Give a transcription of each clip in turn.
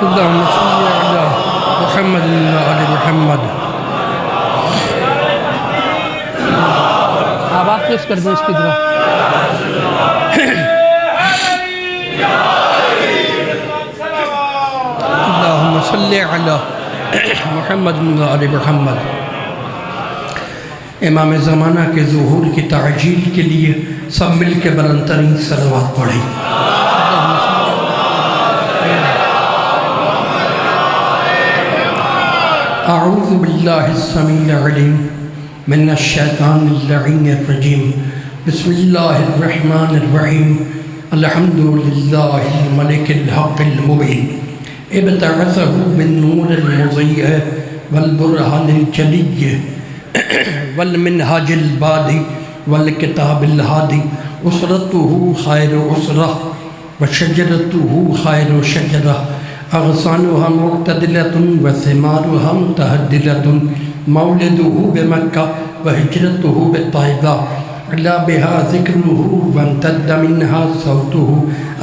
اللهم صل على محمد وعلى محمد. آواز پیش کر دیں اس کی طرف. اللهم صل على محمد وعلى محمد. امام زمانہ کے ظہور کی تعجیل کے لیے سب مل کے بلند ترین صلوات پڑھیں. اعوذ باللہ السمیع العلیم من الشیطان اللعین الرجیم. بسم اللہ الرحمن الرحیم. الحمد للہ الملک الحق المبین. ابتعثہ بالنور المضیء والبرہان الجلی والمنہاج البادی والکتاب الہادی. اسرتہ خیر اسرہ وشجرتہ خیر شجرہ. اغصانها معتدلة وثمارها متهدلة. مولده بمكة وهجرته بالطائبة. علا بها ذكره وامتد منها صوته.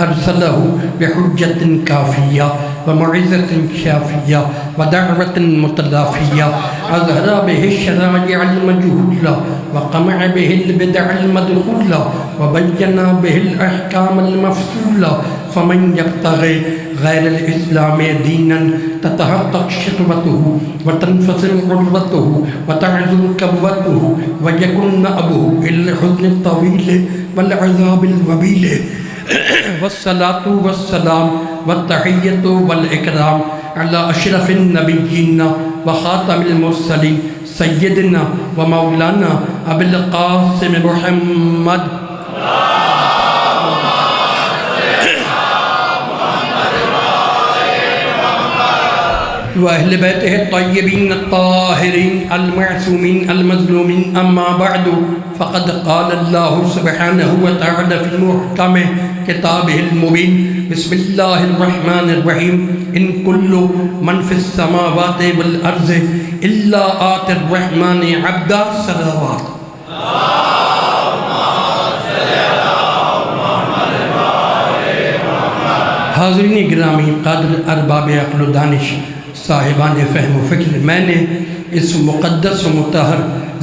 أرسله بحجة كافية وموعظة شافية ودعوة متلافية. أظهر به الشرائع المجهولة وقمع به البدع المدخولة وبين به الأحكام المفصولة. فمن يبتغي غير الإسلام دينا تتحقق شقوته وتنفصل عروته وتعزل كبوته ويكون أبوه إلى الحزن الطويل والعذاب الوبيل. والصلاة والسلام والتحية والإكرام على أشرف النبيين وخاتم المرسلين سيدنا ومولانا أبي القاسم محمد وأهل بيته الطيبين الطاهرين المعصومين المظلومين. أما بعد فقد قال الله سبحانه وتعالى في محكم كتابه المبين. بسم الله الرحمن الرحيم. إن كل من في السماوات والأرض إلا آتي الرحمن عبدا. صلوات. حاضرین گرامی قادر ارباب عقل و دانش صاحبان فہم و فکر، میں نے اس مقدس و مطہر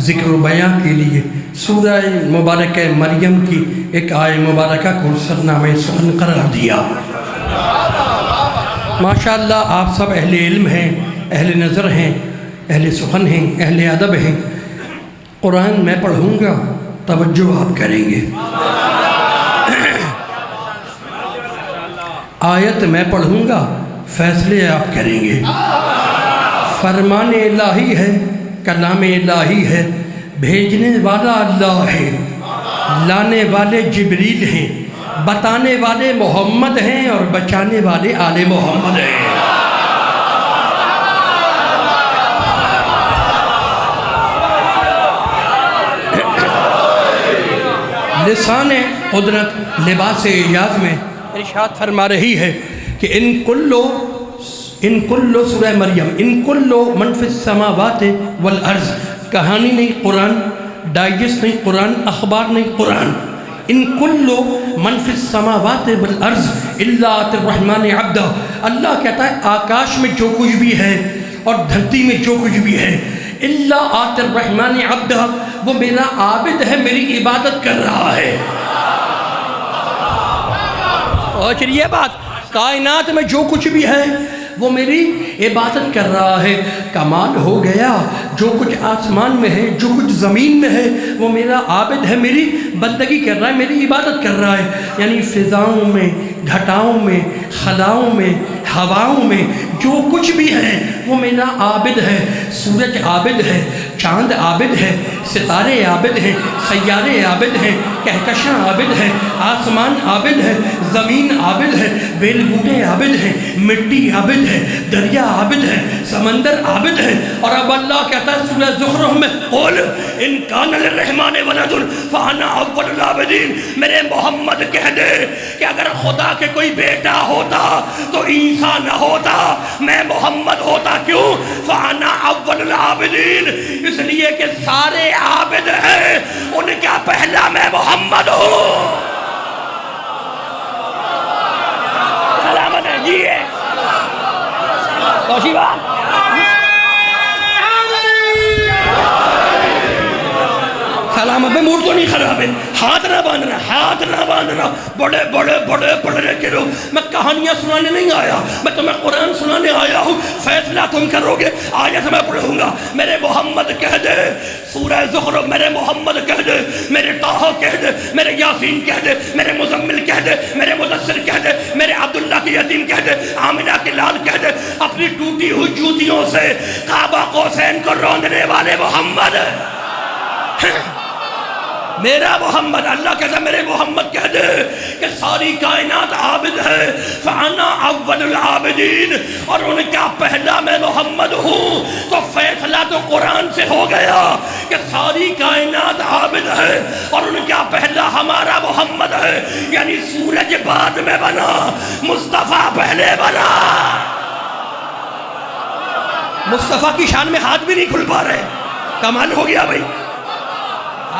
ذکر و بیان کے لیے سورہ مبارکہ مریم کی ایک آیہ مبارکہ کو سرنامہ سخن قرار دیا. ماشاءاللہ آپ سب اہل علم ہیں، اہل نظر ہیں، اہل سخن ہیں، اہل ادب ہیں. قرآن میں پڑھوں گا، توجہ آپ کریں گے. آیت میں پڑھوں گا، فیصلے آپ کریں گے. فرمان الہی ہے، کلام الہی ہے. بھیجنے والا اللہ ہے، لانے والے جبریل ہیں، بتانے والے محمد ہیں اور بچانے والے آل محمد ہیں. لسان قدرت لباس اعجاز میں ارشاد فرما رہی ہے کہ ان کلو سورہ مریم، ان کلو من فی السماوات والارض. کہانی نہیں قرآن، ڈائجسٹ نہیں قرآن، اخبار نہیں قرآن. ان کلو من فی السماوات والارض الا آتی الرحمن عبدا. اللہ کہتا ہے آکاش میں جو کچھ بھی ہے اور دھرتی میں جو کچھ بھی ہے، الا آتی الرحمن عبدا، وہ میرا عابد ہے، میری عبادت کر رہا ہے. اور یہ بات، کائنات میں جو کچھ بھی ہے وہ میری عبادت کر رہا ہے. کمال ہو گیا، جو کچھ آسمان میں ہے، جو کچھ زمین میں ہے، وہ میرا عابد ہے، میری بندگی کر رہا ہے، میری عبادت کر رہا ہے. یعنی فضاؤں میں، گھٹاؤں میں، خلاؤں میں، ہواؤں میں جو کچھ بھی ہے وہ میرا عابد ہے. سورج عابد ہے، چاند عابد ہے، ستارے عابد ہیں، سیارے عابد ہیں، کہکشاں عابد ہے، آسمان عابد ہے، زمین عابد ہے، بیل بوٹے عابد ہیں، مٹی عابد ہے، دریا عابد ہے، سمندر عابد ہے. اور اب اللہ کہتا ہے سورہ زخرف میں، قل ان کان للرحمن ولد فانا اول العابدین. میرے محمد کہہ دے کہ اگر خدا کے کوئی بیٹا ہوتا تو عیسیٰ نہ ہوتا، میں محمد ہوتا. کیوں؟ فانا اول العابدین، اس لیے کہ سارے عابد ہیں، ان کا پہلا میں محمد ہوں. سلامت ہے جی ہے. توشی بات سلام ابے موڈ تو نہیں خراب ہے، ہاتھ نہ باندھنا، بڑے پڑھنے کے لوگ، میں کہانیاں سنانے نہیں آیا، میں تمہیں قرآن سنانے آیا ہوں، فیصلہ تم کرو گے۔ آیت میں پڑھوں گا، میرے محمد کہہ دے سورہ زخرف، میرے محمد کہہ دے، میرے طٰہٰ کہہ دے، میرے یاسین کہہ دے، میرے مزمل کہہ دے، میرے مدثر کہہ دے، میرے عبداللہ کی یتیم کہہ دے، آمنہ کے لال کہہ دے، اپنی ٹوٹی ہوئی جوتیوں سے کعبہ قوسین کو روندنے والے محمد میرا محمد، اللہ کہتا ہے میرے محمد کہہ دے کہ ساری کائنات عابد ہے، فَأَنَا أَوَّلُ الْعَابِدِينَ، اور ان کا پہلا میں محمد ہوں۔ تو فیصلہ تو قرآن سے ہو گیا کہ ساری کائنات عابد ہے اور ان کا پہلا ہمارا محمد ہے، یعنی سورج بعد میں بنا، مصطفیٰ پہلے بنا۔ مصطفیٰ کی شان میں ہاتھ بھی نہیں کھل پا رہے، کمال ہو گیا بھائی۔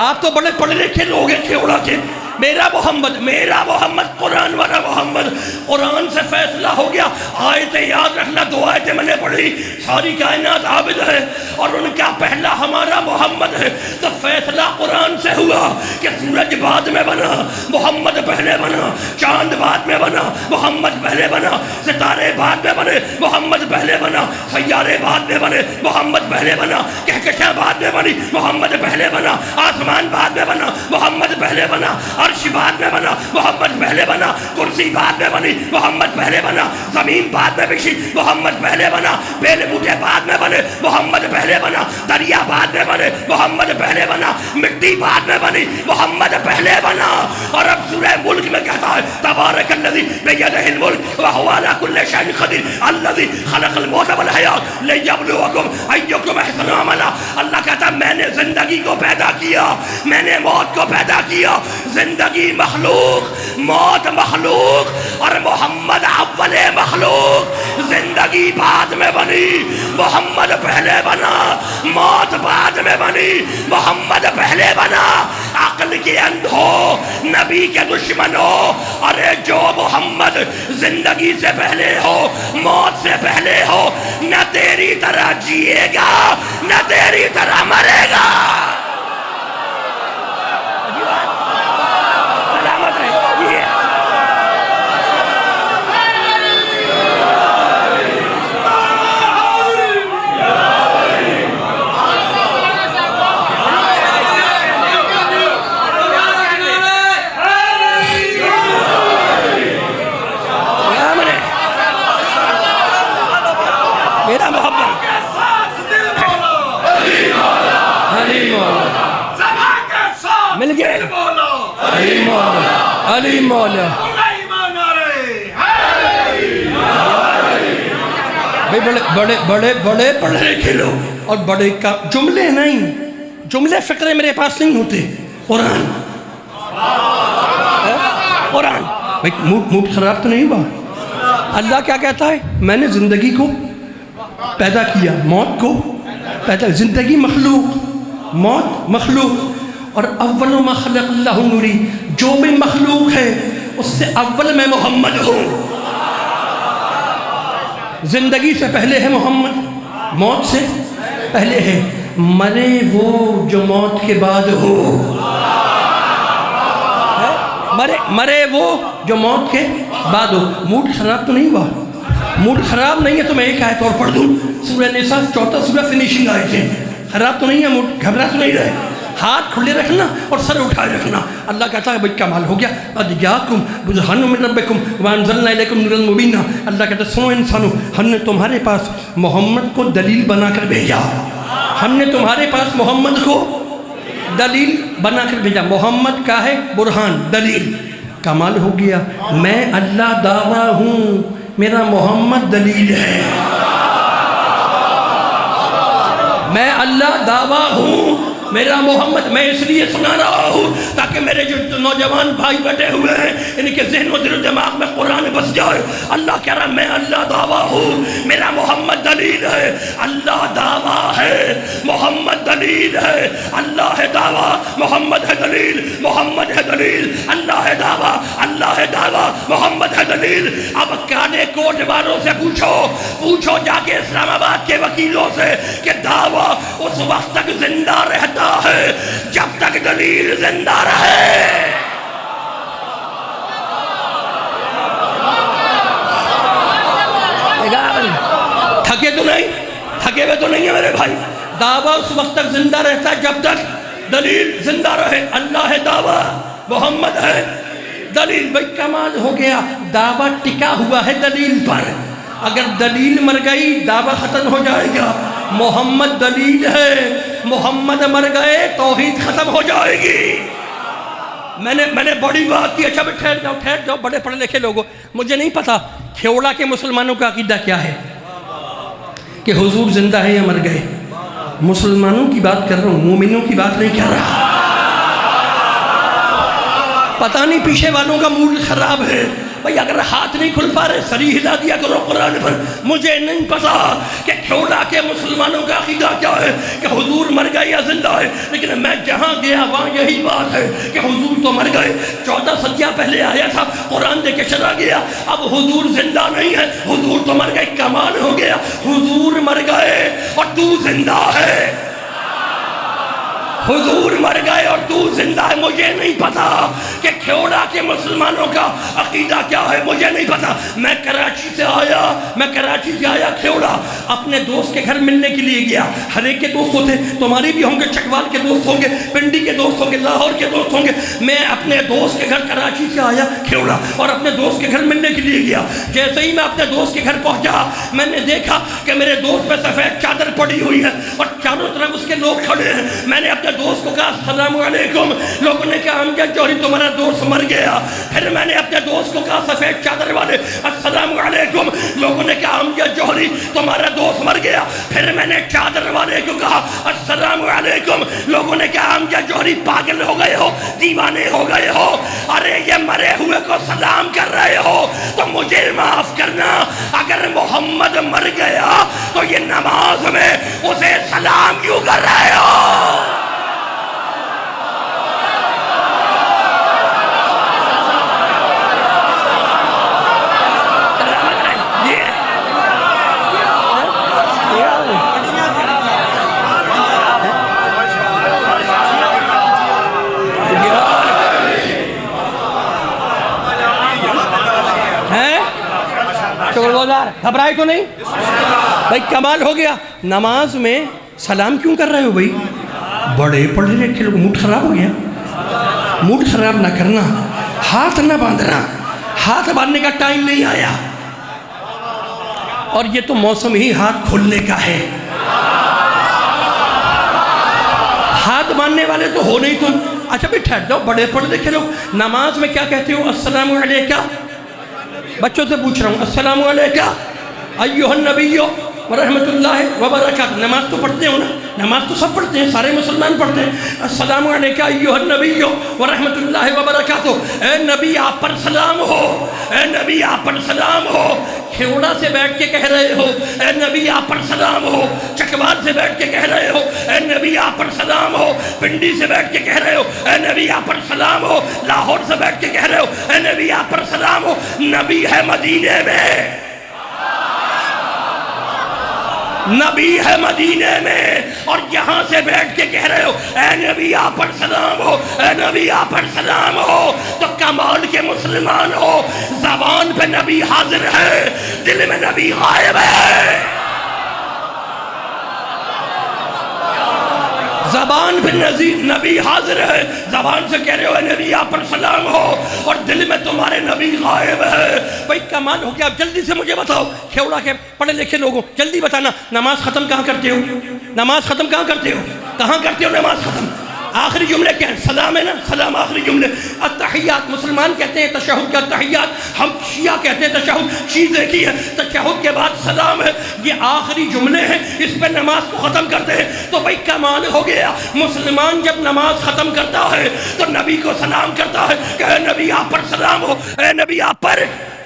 آپ تو بڑے پڑھے لکھے لوگ ہیں کھیوڑا کے، میرا محمد قرآن والا محمد، قرآن سے فیصلہ ہو گیا۔ آیتیں یاد رکھنا، 2 آیتیں میں نے پڑھی، ساری کائنات عابد ہے اور ان کا پہلا ہمارا محمد ہے۔ تو فیصلہ قرآن سے ہوا کہ سورج بعد میں بنا، محمد پہلے بنا، چاند بعد میں بنا، محمد پہلے بنا، ستارے بعد میں بنے، محمد پہلے بنا، سیارے بعد میں بنے، محمد پہلے بنا، کہکشاں بعد میں بنی، محمد پہلے بنا، آسمان بعد میں بنا، محمد پہلے بنا، عرش بعد میں بنا، محمد پہلے بنا، کرسی بعد میں بنی، محمد پہلے بنا، زمین بعد میں بچھی، محمد پہلے بنا، بیل بوٹے بعد میں بنے، محمد پہلے بنا، دریا بعد میں بنے، محمد پہلے بنا، مٹی بعد میں بنی، محمد پہلے بنا۔ اور اب سورہ ملک میں کہتا ہے تبارک الذی بیدہ الملک وہو علی کل شیء قدیر الذی خلق الموت والحیات لیبلوکم ایکم احسن عملا۔ اللہ کہتا ہے میں نے زندگی کو پیدا کیا، میں نے موت کو پیدا کیا۔ زندگی مخلوق، موت مخلوق، اور محمد اول مخلوق۔ زندگی بعد میں بنی، محمد پہلے بنا، موت بعد میں بنی، محمد پہلے بنا۔ عقل کے اندھو، نبی کے دشمنوں، ارے جو محمد زندگی سے پہلے ہو، موت سے پہلے ہو، نہ تیری طرح جیے گا نہ تیری طرح مرے گا۔ میرا محمد مل گئے، علی مولا بڑے پڑھے لکھے لوگ اور بڑے کا جملے نہیں، جملے فقرے میرے پاس نہیں ہوتے۔ قرآن بھائی موڈ خراب تو نہیں ہوا؟ اللہ کیا کہتا ہے؟ میں نے زندگی کو پیدا کیا، موت کو پیدا، زندگی مخلوق، موت مخلوق، اور اول ما خلق اللہ نوری، جو بھی مخلوق ہے اس سے اول میں محمد ہوں۔ زندگی سے پہلے ہے محمد، موت سے پہلے ہے، مرے وہ جو موت کے بعد ہو، مرے وہ جو موت کے بعد ہو۔ موڈ خراب تو نہیں ہوا؟ موڈ خراب نہیں ہے تو میں ایک آیت اور پڑھ دوں، سورہ نساء 4 سورہ فنیشنگ آئے تھے۔ خراب تو نہیں ہے موڈ، گھبرا تو نہیں رہے، ہاتھ کھلے رکھنا اور سر اٹھائے رکھنا۔ اللہ کہتا ہے بھئی کمال ہو گیا، قد جاءکم برہان من ربکم وانزلنا الیکم نورا مبینا۔ اللہ کہتا ہے سنو انسانوں، ہم نے تمہارے پاس محمد کو دلیل بنا کر بھیجا، ہم نے تمہارے پاس محمد کو دلیل بنا کر بھیجا۔ محمد کا ہے برہان، دلیل۔ کمال ہو گیا، میں اللہ دعویٰ ہوں، میرا محمد دلیل ہے۔ میں اللہ دعویٰ ہوں، میرا محمد، میں اس لیے سنا رہا ہوں تاکہ میرے جو نوجوان بھائی بیٹھے ہوئے ہیں ان کے ذہن و دل و دماغ میں قرآن بس جائے۔ اللہ کہہ رہا میں اللہ دعویٰ ہوں، میرا محمد دلیل ہے۔ اللہ دعویٰ ہے، محمد دلیل ہے۔ اللہ ہے دعویٰ، محمد ہے دلیل، محمد ہے دلیل۔ اللہ ہے دعویٰ، اللہ ہے دعویٰ، محمد ہے دلیل۔ اب کانے کوٹ والوں سے پوچھو جا کے اسلام آباد کے وکیلوں سے کہ دعویٰ اس وقت تک زندہ رہتا ہے جب تک دلیل زندہ رہے۔ تھکے تو نہیں، تھکے ہوئے تو نہیں ہے میرے بھائی۔ دعویٰ اس وقت تک زندہ رہتا ہے جب تک دلیل زندہ رہے۔ اللہ ہے دعویٰ، محمد ہے دلیل۔ بھائی کمال ہو گیا، دعویٰ ٹکا ہوا ہے دلیل پر۔ اگر دلیل مر گئی دعویٰ ختم ہو جائے گا۔ محمد دلیل ہے، محمد مر گئے توحید ختم ہو جائے گی۔ میں نے بڑی بات کی۔ اچھا بھی ٹھہر جاؤ بڑے پڑھے لکھے لوگوں، مجھے نہیں پتا کھیوڑا کے مسلمانوں کا عقیدہ کیا ہے کہ حضور زندہ ہے یا مر گئے۔ مسلمانوں کی بات کر رہا ہوں، مومنوں کی بات نہیں کر رہا۔ پتہ نہیں پیچھے والوں کا موڈ خراب ہے۔ بھئی اگر ہاتھ نہیں کھل پا رہے سری ہلا دیا کرو قرآن پر۔ مجھے نہیں پتا کہ کھیوڑا کے مسلمانوں کا عقیدہ کیا ہے کہ حضور مر گئے یا زندہ ہے، لیکن میں جہاں گیا وہاں یہی بات ہے کہ حضور تو مر گئے۔ 14 صدیاں پہلے آیا تھا، قرآن دے کے چلا گیا، اب حضور زندہ نہیں ہے، حضور تو مر گئے۔ کمال ہو گیا، حضور مر گئے اور تو زندہ ہے۔ حضور مر گئے اور تو زندہ ہے۔ مجھے نہیں پتا کہ کھیوڑا کے مسلمانوں کا عقیدہ کیا ہے، مجھے نہیں پتا۔ میں کراچی سے آیا کھیوڑا، اپنے دوست کے گھر ملنے کے لیے گیا۔ ہر ایک کے دوست ہوتے، تمہارے بھی ہوں گے، چکوال کے دوست ہوں گے، پنڈی کے دوست ہوں گے، لاہور کے دوست ہوں گے۔ میں اپنے دوست کے گھر کراچی سے آیا کھیوڑا اور اپنے دوست کے گھر ملنے کے لیے گیا۔ جیسے ہی میں اپنے دوست کے گھر پہنچا میں نے دیکھا کہ میرے دوست پہ سفید چادر پڑی ہوئی ہے اور چاروں طرف اس کے لوگ کھڑے ہیں۔ میں نے اپنے دوست کو کہا السلام علیکم۔ لوگوں نے کہا امجد جوہری تمہارا دوست مر گیا۔ پھر میں نے اپنے دوست کو کہا سفید چادر والے السلام علیکم۔ لوگوں نے کہا امجد جوہری تمہارا دوست مر گیا۔ پھر میں نے چادر والے کو کہا السلام علیکم۔ لوگوں نے کہا امجد جوہری پاگل ہو گئے ہو، دیوانے ہو گئے ہو، ارے یہ مرے ہوئے کو سلام کر رہے ہو تو مجھے معاف کرنا۔ اگر محمد مر گیا تو یہ نماز میں اسے سلام کیوں کر رہے ہو؟ گھبرائے تو نہیں؟ بھائی کمال ہو گیا، نماز میں سلام کیوں کر رہے ہو بھائی؟ بڑے پڑھے لکھے لوگ، موڈ خراب ہو گیا۔ موڈ خراب نہ کرنا، ہاتھ نہ باندھنا، ہاتھ باندھنے کا ٹائم نہیں آیا۔ اور یہ تو موسم ہی ہاتھ کھلنے کا ہے۔ ہاتھ باندھنے والے تو ہو نہیں تم۔ اچھا بھی ٹھہر جاؤ بڑے پڑھے لکھے لوگ، نماز میں کیا کہتے ہو؟ السلام علیکم۔ بچوں سے پوچھ رہا ہوں، السلام علیکم ایھا النبی ورحمۃ اللہ وبرکاتہ۔ نماز تو پڑھتے ہو نا، نماز تو سب پڑھتے ہیں، سارے مسلمان پڑھتے ہیں۔ السلام علیکم ایھا النبی ورحمۃ اللہ وبرکاتہ۔ اے نبی آپ پر سلام ہو، اے نبی آپ پر سلام ہو۔ کھیوڑا سے بیٹھ کے کہہ رہے ہو اے نبی آپ پر سلام ہو، چکوال سے بیٹھ کے کہہ رہے ہو اے نبی آپ پر سلام ہو، پنڈی سے بیٹھ کے کہہ رہے ہو اے نبی آپ پر سلام ہو، لاہور سے بیٹھ کے کہہ رہے ہو اے نبی آپ پر سلام ہو۔ نبی ہے مدینے میں، نبی ہے مدینے میں، اور یہاں سے بیٹھ کے کہہ رہے ہو اے نبی آپ پر سلام ہو، اے نبی آپ پر سلام ہو۔ تو کمال کے مسلمان ہو، زبان پہ نبی حاضر ہے، دل میں نبی غائب ہے۔ زبان پہ نبی حاضر ہے، زبان سے کہہ رہے ہو اے نبی آپ پر سلام ہو، اور دل میں تمہارے نبی غائب ہے۔ بھئی کمال ہو گیا، جلدی سے مجھے بتاؤ، کھیوڑا کے پڑھے لکھے لوگوں جلدی بتانا، نماز ختم کہاں کرتے ہو؟ نماز ختم کہاں کرتے ہو؟ کہاں کرتے ہو نماز ختم؟ آخری جملے کیا ہے؟ سلام ہے نا، سلام آخری جملے۔ التحیات مسلمان کہتے ہیں تشہد کا التحیات، ہم شیعہ کہتے ہیں تشہد، چیز ایک ہی ہے، تشہد کے بعد سلام ہے، یہ آخری جملے ہیں، اس پہ نماز کو ختم کرتے ہیں۔ تو بھائی کمال ہو گیا، مسلمان جب نماز ختم کرتا ہے تو نبی کو سلام کرتا ہے کہ اے نبی آپ پر سلام ہو، اے نبی آپ پر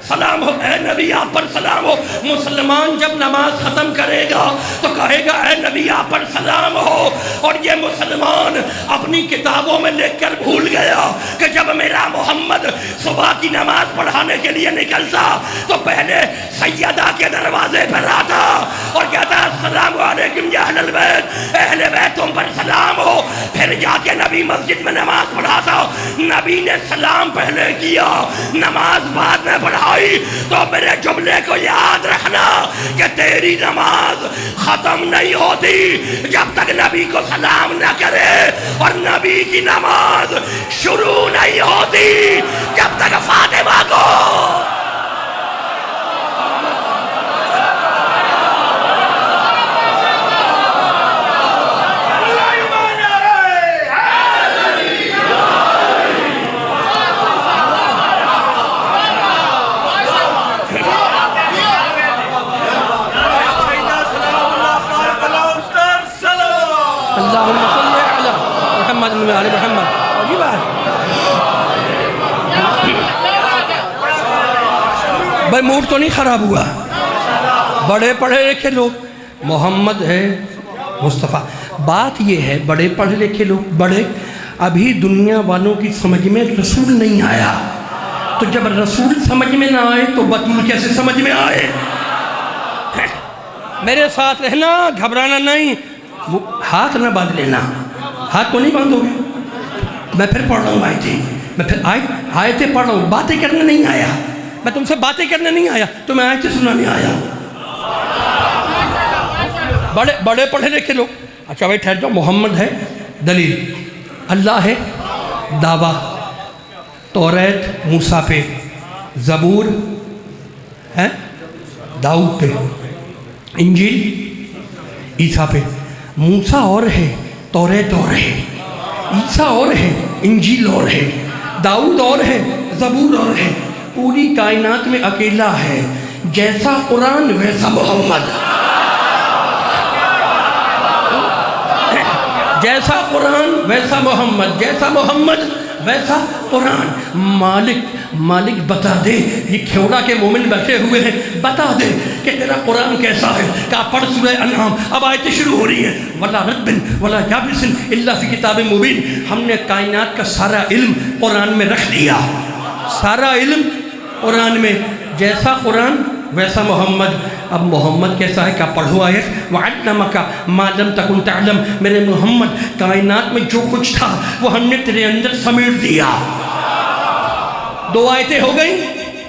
سلام ہو، اے نبی آپ پر سلام ہو۔ مسلمان جب نماز ختم کرے گا تو کہے گا اے نبی آپ پر سلام ہو۔ اور یہ مسلمان اپنی کتابوں میں لکھ کر بھول گیا کہ جب میرا محمد صبح کی نماز پڑھانے کے لیے نکلتا تو پہلے سیدہ کے دروازے پر آتا اور کہتا السلام علیکم یا اہل البیت، اہل بیت تم پر سلام ہو۔ پھر جا کے نبی مسجد میں نماز پڑھاتا، نبی نے سلام پہلے کیا، نماز بعد میں پڑھائی۔ تو میرے جملے کو یاد رکھنا کہ تیری نماز ختم نہیں ہوتی جب تک نبی کو سلام نہ کرے، اور نبی کی نماز شروع نہیں ہوتی جب تک فاطمہ کو اللہم صلی علی محمد و آل محمد۔ عجیب ہے بھائی، موڈ تو نہیں خراب ہوا؟ بڑے پڑھے لکھے لوگ، محمد ہے مصطفیٰ۔ بات یہ ہے بڑے پڑھے لکھے لوگ، بڑے ابھی دنیا والوں کی سمجھ میں رسول نہیں آیا، تو جب رسول سمجھ میں نہ آئے تو بطول کیسے سمجھ میں آئے؟ میرے ساتھ رہنا، گھبرانا نہیں، ہاتھ نہ باندھ لینا۔ ہاتھ تو نہیں باندھو گے؟ میں پھر پڑھ رہا ہوں آیتیں، میں پھر آیتیں پڑھ رہا ہوں، باتیں کرنے نہیں آیا، میں تم سے باتیں کرنے نہیں آیا، تمہیں آیتیں سنانے آیا۔ بڑے پڑھے لکھے لوگ، اچھا بھائی ٹھہر جاؤ، محمد ہے دلیل، اللہ ہے دعویٰ، توریت موسیٰ پہ، زبور ہے داؤد پہ، انجیل عیسیٰ پہ۔ موسیٰ اور ہے، توریت اور ہے، عیسیٰ اور ہے، انجیل اور ہے، داؤد اور ہے، زبور اور ہے۔ پوری کائنات میں اکیلا ہے، جیسا قرآن ویسا محمد، جیسا قرآن ویسا محمد، جیسا محمد ویسا قرآن۔ مالک بتا دے، یہ کھیوڑا کے مومن بیٹھے ہوئے ہیں، بتا دے کہ تیرا قرآن کیسا ہے۔ کہا پڑھ سورہ انعام، اب آیتیں شروع ہو رہی ہیں، وَلَا رَتْبٍ وَلَا يَابِسٍ إِلَّا فِي كِتَابٍ مُبِينٍ۔ ہم نے کائنات کا سارا علم قرآن میں رکھ دیا، سارا علم قرآن میں، جیسا قرآن ویسا محمد۔ اب محمد کیسا ہے؟ کہا پڑھو آیت، وَعَلَّمَكَ مَا لَمْ تَكُنْ تَعْلَمْ۔ میرے محمد کائنات میں جو کچھ تھا وہ ہم نے تیرے اندر سمیٹ دیا۔ دو آیتیں ہو گئیں،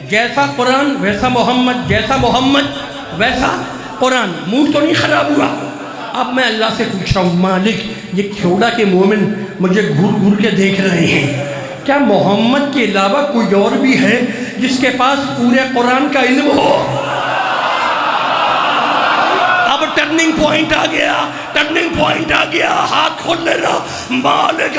جیسا قرآن ویسا محمد، جیسا محمد ویسا قرآن۔ موڈ تو نہیں خراب ہوا؟ اب میں اللہ سے پوچھ رہا ہوں، مالک یہ کھیوڑا کے مومن مجھے گھور گھور کے دیکھ رہے ہیں، کیا محمد کے علاوہ کوئی اور بھی ہے جس کے پاس پورے قرآن کا علم ہو؟ اب ٹرننگ پوائنٹ آ گیا، ٹرننگ پوائنٹ آ گیا، ہاتھ کھول لینا۔ مالک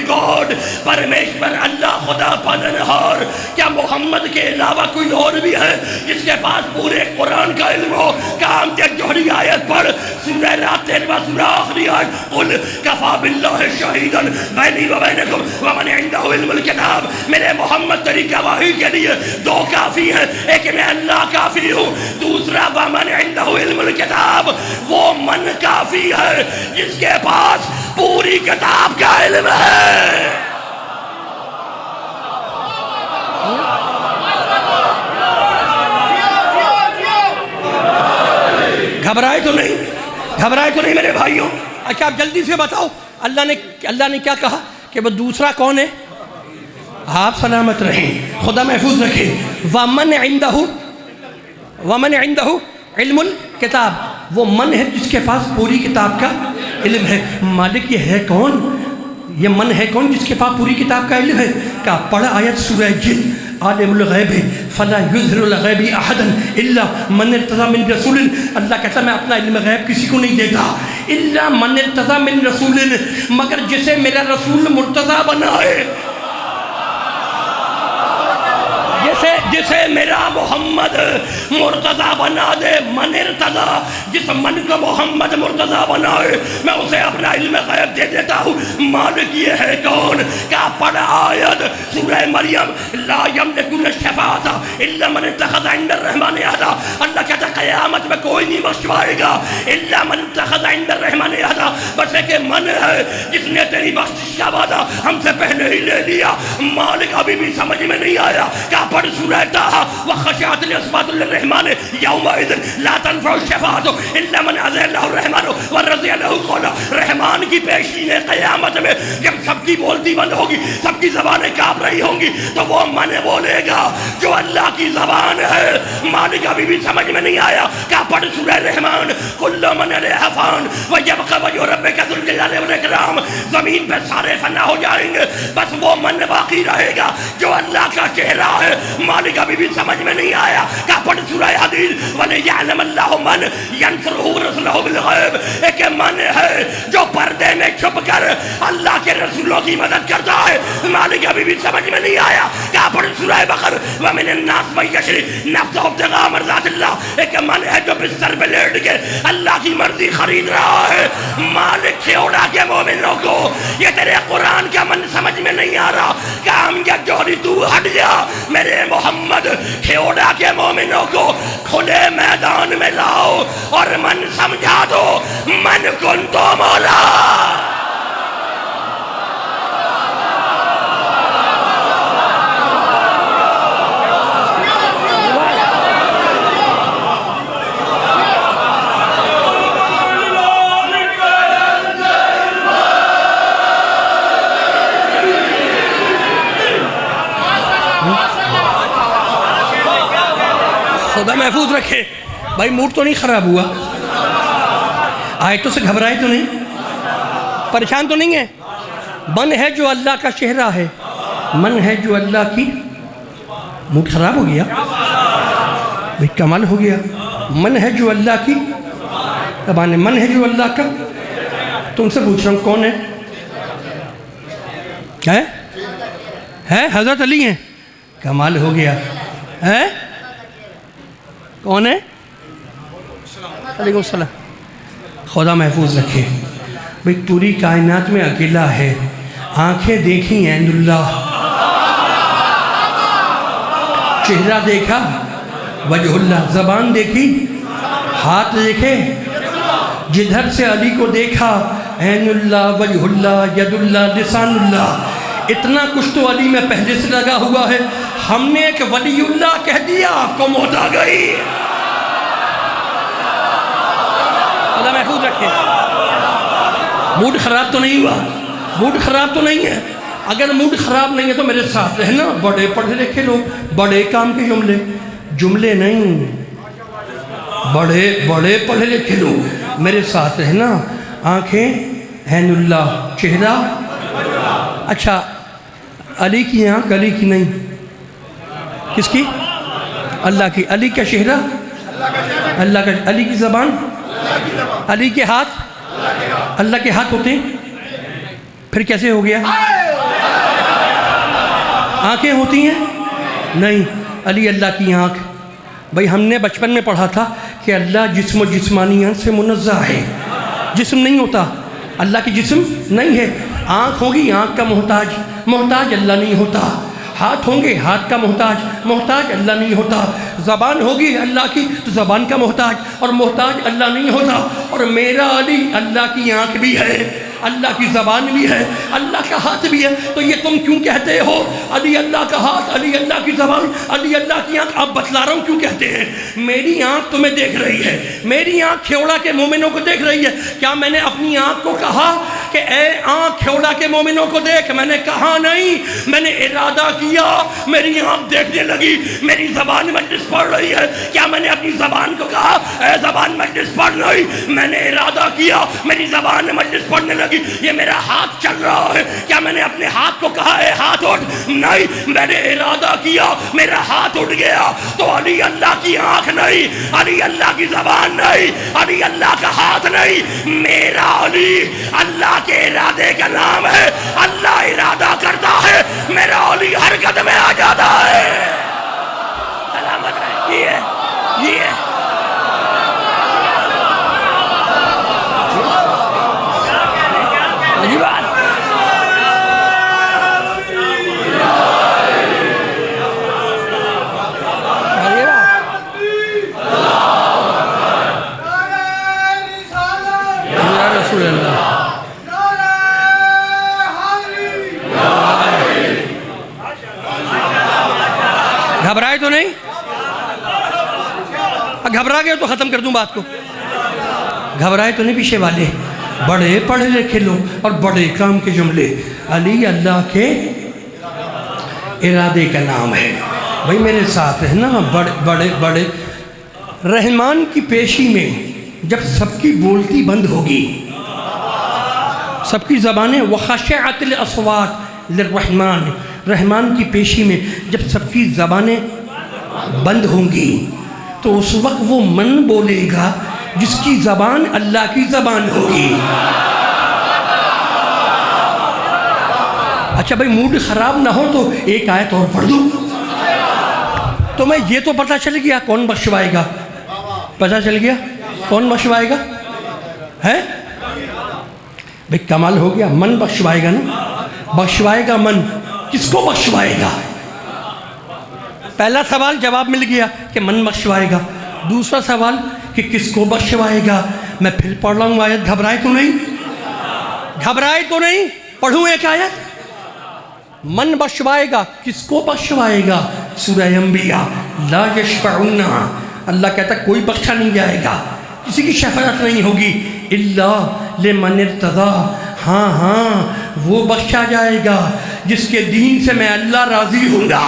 گاڈ، پرمیشور اللہ خدا پالنہار، کیا محمد کے علاوہ کوئی اور بھی ہے جس کے پاس پورے قرآن کا علم ہو؟ کام تے جوہری آیت پڑھ، سورہ رات 13 سورہ آخری آیت، قل کفا باللہ شہیدا بینی و بینکم ومن عنده علم الکتاب۔ میرے محمد تیری گواہی کے لیے دو کافی ہیں، ایک میں اللہ کافی ہوں، دوسرا ومن عنده علم الکتاب، وہ من کافی ہے جس کے پاس پوری کتاب کا علم ہے۔ گھبرائے تو نہیں؟ گھبرائے تو نہیں میرے بھائیوں؟ اچھا آپ جلدی سے بتاؤ، اللہ نے کیا کہا کہ وہ دوسرا کون ہے؟ آپ سلامت رہیں، خدا محفوظ رکھے۔ وَمَنْ عِنْدَهُ علم الکتاب، وہ من ہے جس کے پاس پوری کتاب کا علم ہے۔ مالک یہ ہے کون؟ یہ من ہے کون جس کے پاس پوری کتاب کا علم ہے؟ کہا پڑھ آیت سورہ جن، عالم الغیب فلا یظہر الغیب احدا الا من ارتضی من رسول۔ اللہ کہتا میں اپنا علم غیب کسی کو نہیں دیتا، الا من ارتضی من رسول، مگر جسے میرا رسول مرتضی بنائے، جسے میرا محمد مرتضی بنا دے، من ارتضی، جس من کو محمد مرتضی بنائے میں اسے اپنا علم غیب دے دیتا ہوں۔ مالک یہ ہے کون؟ کیا پڑھ آیت سورہ مریم، لا یملکون الشفاعۃ الا من اتخذ عند الرحمن عہدا۔ اللہ کہتا ہے قیامت میں کوئی نہیں بخشوائے گا الا من اتخذ عند الرحمن عہدا، بس ایک من ہے جس نے تیری بخشش کا وعدہ ہم سے پہلے ہی لے لیا۔ مالک ابھی بھی سمجھ میں نہیں آیا، کیا پڑھ سورہ طٰہٰ، وخشعت الاصوات للرحمن یومئذ لا تنفع الشفاعۃ الا من اذن له الرحمن ورضی له قولا۔ رحمان کی پیشی میں قیامت میں جب سب کی بولتی بند ہوگی، سب کی زبانیں کانپ رہی ہوں گی، تو وہ من بولے گا جو اللہ کی زبان ہے۔ مالک ابھی بھی سمجھ میں نہیں آیا، کیا پڑھ سورہ رحمان، کل من علیہا فان ویبقی وجہ ربک ذو الجلال والاکرام۔ زمین پہ سارے فنا ہو جائیں گے، بس وہ من باقی رہے گا جو اللہ کا چہرہ ہے۔ مالک ابھی بھی سمجھ میں نہیں آیا، کیا پڑھ سورہ حدید، وَلِيَعْلَمَ اللَّهُ مَنْ يَنْصُرُهُ رُسُلَهُ بِالْغَیب۔ ایک من ہے جو پردے میں چھپ کر اللہ کے رسولوں کی مدد کرتا ہے۔ مالک ابھی بھی سمجھ میں نہیں آیا، کیا پڑھ سورہ بقر، وَمِنَ النَّاسِ مَن يَشْرِي نَفْسَهُ ابْتِغَاءَ مَرْضَاتِ اللَّهِ۔ ایک من ہے جو بستر پہ لیٹ کے اللہ کی مرضی خرید رہا ہے۔ مالک کھیوڑا کے مومنوں کو یہ تیرے قرآن کا من سمجھ میں نہیں آ رہا، کام یا جوہری تو ہٹ جا۔ میرے محمد کھیوڑا کے مومنوں کو کھلے میدان میں لاؤ اور من سمجھا دو، من کن تو مولا۔ خدا محفوظ رکھے۔ بھائی موڈ تو نہیں خراب ہوا؟ آیتوں سے گھبرائے تو نہیں؟ پریشان تو نہیں ہے؟ من ہے جو اللہ کا چہرہ ہے، من ہے جو اللہ کی، موڈ خراب ہو گیا؟ بھائی کمال ہو گیا۔ من ہے جو اللہ کی زبان ہے، من ہے جو اللہ کا۔ تم سے پوچھ رہا ہوں کون ہے؟ حضرت علی ہیں؟ کمال ہو گیا۔ ہے کون ہے؟ علیکم السلام۔ خدا محفوظ رکھے۔ بھئی پوری کائنات میں اکیلا ہے، آنکھیں دیکھیں عین اللہ، چہرہ دیکھا وجہ اللہ، زبان دیکھی، ہاتھ دیکھے، جدھر سے علی کو دیکھا عین اللہ، وجہ اللہ، ید اللہ، لسان اللہ، اتنا کچھ تو علی میں پہلے سے لگا ہوا ہے۔ ہم نے ایک ولی اللہ کہہ دیا، آپ کو موت آ گئی۔ اللہ محفوظ رکھے۔ موڈ خراب تو نہیں ہوا؟ موڈ خراب تو نہیں ہے؟ اگر موڈ خراب نہیں ہے تو میرے ساتھ رہنا، بڑے پڑھے لکھے لوگ، بڑے کام کے جملے نہیں، بڑے پڑھے لکھے لوگ میرے ساتھ رہنا۔ آنکھیں عین اللہ، چہرہ، اچھا علی کی آنکھ علی کی نہیں، کس کی؟ اللہ کی۔ علی کا چہرہ اللہ کا، علی کی زبان، علی کے ہاتھ اللہ کے ہاتھ ہوتے ہیں، پھر کیسے ہو گیا؟ آنکھیں ہوتی ہیں؟ نہیں، علی اللہ کی آنکھ۔ بھئی ہم نے بچپن میں پڑھا تھا کہ اللہ جسم و جسمانیات سے منزہ ہے، جسم نہیں ہوتا، اللہ کی جسم نہیں ہے۔ آنکھ ہوگی آنکھ کا محتاج اللہ نہیں ہوتا۔ ہاتھ ہوں گے ہاتھ کا محتاج اللہ نہیں ہوتا۔ زبان ہوگی اللہ کی تو زبان کا محتاج اللہ نہیں ہوتا۔ اور میرا علی اللہ کی آنکھ بھی ہے، اللہ کی زبان بھی ہے، اللہ کا ہاتھ بھی ہے۔ تو یہ تم کیوں کہتے ہو علی اللہ کا ہاتھ، علی اللہ کی زبان، علی اللہ کی آنکھ؟ اب بتلا رہا ہوں کیوں کہتے ہیں۔ میری آنکھ تمہیں دیکھ رہی ہے، میری آنکھ کھیوڑا کے مومنوں کو دیکھ رہی ہے۔ کیا میں نے اپنی آنکھ کو کہا کہ اے آنکھ کھیوڑا کے مومنوں کو دیکھ؟ میں نے کہا نہیں، میں نے ارادہ کیا، میری آنکھ دیکھنے لگی، میری زبان مجلس پڑھ رہی ہے۔ کیا میں نے اپنی زبان کو کہا اے زبان مجلس پڑھ؟ نہیں، میں نے ارادہ کیا، میری زبان مجلس پڑھنے لگی۔ یہ میرا ہاتھ چل رہا ہے، کیا میں نے اپنے ہاتھ کو کہا اے ہاتھ اٹھ؟ نہیں، میں نے ارادہ کیا، میرا ہاتھ اٹھ گیا۔ تو علی اللہ کی آنکھ نہیں، علی اللہ کی زبان نہیں، علی اللہ کا ہاتھ نہیں، میرا علی اللہ کے ارادے کا نام ہے۔ اللہ ارادہ کرتا ہے، میرا علی حرکت میں آ جاتا ہے۔ یہ ہے، یہ ہے۔ عجیب بات۔ یا رسول اللہ، گھبرائے تو نہیں؟ گھبرا گئے تو ختم کر دوں بات کو۔ گھبرائے تو نہیں پیچھے والے؟ بڑے پڑھے لکھے لوگ اور بڑے کام کے جملے۔ علی اللہ کے ارادے کا نام ہے۔ بھائی میرے ساتھ ہے نا، بڑے بڑے رحمان کی پیشی میں جب سب کی بولتی بند ہوگی، سب کی زبانیں وخشعت الاصوات للرحمن، رحمان کی پیشی میں جب سب کی زبانیں بند ہوں گی تو اس وقت وہ من بولے گا جس کی زبان اللہ کی زبان ہوگی۔ اچھا بھائی موڈ خراب نہ ہو تو ایک آیت اور پڑھ دوں تو میں یہ تو پتہ چل گیا کون بخشوائے گا، پتہ چل گیا کون بخشوائے گا ہے؟ بھئی کمال ہو گیا، من بخشوائے گا نا، بخشوائے گا من، کس کو بخشوائے گا؟ پہلا سوال جواب مل گیا کہ من بخشوائے گا، دوسرا سوال کہ کس کو بخشوائے گا؟ میں پھر پڑھ رہا ہوں آیت، گھبرائے تو نہیں؟ گھبرائے تو نہیں؟ پڑھوں ایک آیت، من بخشوائے گا، کس کو بخشوائے گا؟ سورہ انبیاء، لا یشفعون، اللہ کہتا ہے کوئی بخشا نہیں جائے گا، کسی کی شفاعت نہیں ہوگی، الا لمن ارتضی، ہاں ہاں وہ بخشا جائے گا جس کے دین سے میں اللہ راضی ہوں گا۔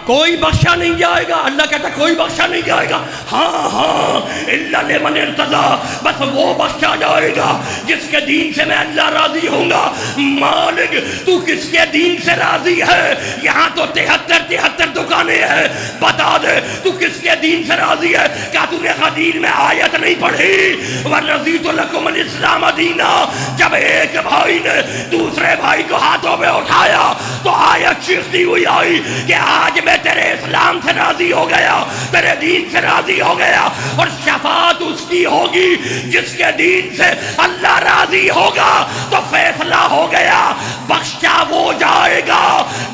کوئی بخشا نہیں جائے گا، اللہ کہتا ہے کوئی بخشا نہیں جائے گا، ہاں ہاں الا لمن ارتضی، بس وہ بخشا جائے گا جس کے دین سے میں اللہ راضی ہوں گا۔ مالک تو کس کے دین سے راضی ہے؟ یہاں تو 73 دکانیں ہیں، بتا دے تو کس کے دین سے راضی ہے؟ کیا تو نے حدیث میں آیت نہیں پڑھی وَرَضِيتُ لَكُمُ الْإِسْلَامَ دِينًا؟ جب ایک بھائی نے دوسرے بھائی کو ہاتھوں میں اٹھایا تو آیت چیختی ہوئی آئی کہ آج میں تیرے اسلام سے راضی ہو گیا، تیرے دین سے راضی ہو گیا، اور شفاعت اس کی ہوگی جس کے دین سے اللہ راضی ہوگا۔ تو فیصلہ ہو گیا، بخشا وہ جائے گا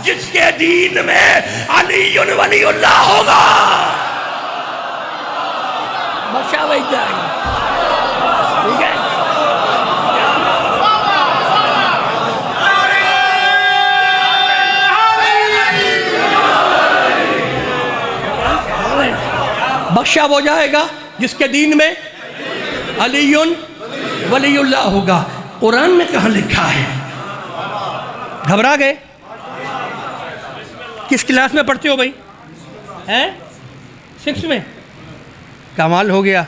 جس کے دین میں علی ولی اللہ ہوگا، بخشا وہی جائے گا، ٹھیک ہے؟ بخشا وہ جائے گا جس کے دین میں علی ولی اللہ ہوگا۔ قرآن میں کہاں لکھا ہے؟ گھبرا گئے؟ کس کلاس میں پڑھتے ہو بھائی؟ ہیں 6 میں؟ کمال ہو گیا،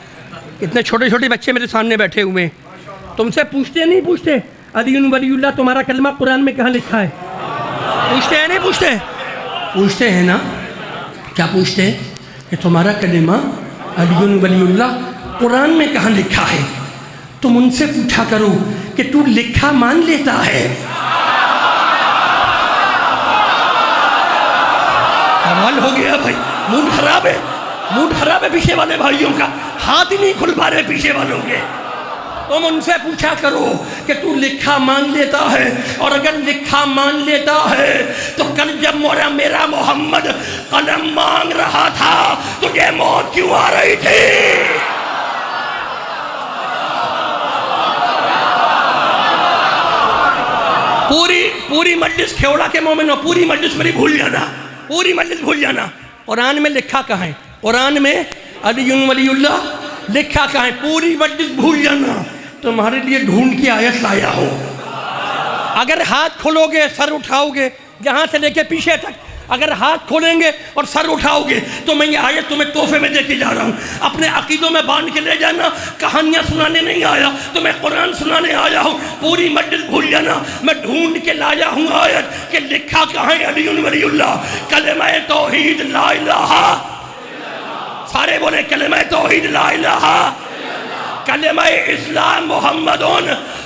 اتنے چھوٹے چھوٹے بچے میرے سامنے بیٹھے ہوئے ہیں، تم سے پوچھتے نہیں پوچھتے علی ولی اللہ تمہارا کلمہ قرآن میں کہاں لکھا ہے؟ پوچھتے ہیں نہیں پوچھتے؟ پوچھتے ہیں نا، کیا پوچھتے ہیں کہ تمہارا کلمہ علی ولی اللہ قرآن میں کہاں لکھا ہے؟ تم ان سے پوچھا کرو کہ تو لکھا مان لیتا ہے؟ کمال ہو گیا بھائی، موڈ خراب ہے، موڈ خراب ہے پیچھے والے بھائیوں کا، ہاتھ ہی نہیں کھل پا رہے پیچھے والوں کے۔ تم ان سے پوچھا کرو کہ تو لکھا مان لیتا ہے، اور اگر لکھا مان لیتا ہے تو کل جب میرا محمد قلم مانگ رہا تھا تجھے موت کیوں آ رہی تھی؟ پوری مجلس کھیوڑا کے مومنوں، پوری مجلس میری بھول جانا، پوری مجلس بھول جانا، قرآن میں لکھا کہاں ہے؟ قرآن میں علی ولی اللہ لکھا کہاں ہے؟ پوری مجلس بھول جانا، تمہارے لیے ڈھونڈ کی آیت لایا ہو۔ اگر ہاتھ کھولو گے، سر اٹھاؤ گے، جہاں سے لے کے پیچھے تک اگر ہاتھ کھولیں گے اور سر اٹھاؤ گے تو میں یہ آیت تمہیں تحفے میں دے کے جا رہا ہوں، اپنے عقیدوں میں باندھ کے لے جانا، کہانیاں سنانے نہیں آیا، تمہیں قرآن سنانے آیا ہوں۔ پوری مجلس بھول جانا، میں ڈھونڈ کے لایا ہوں آیت کہ لکھا کہاں ہے علی ولی اللہ؟ کلمہ توحید لا الہ، سارے بولے کلمہ توحید لا الہ، کلمہ اسلام محمد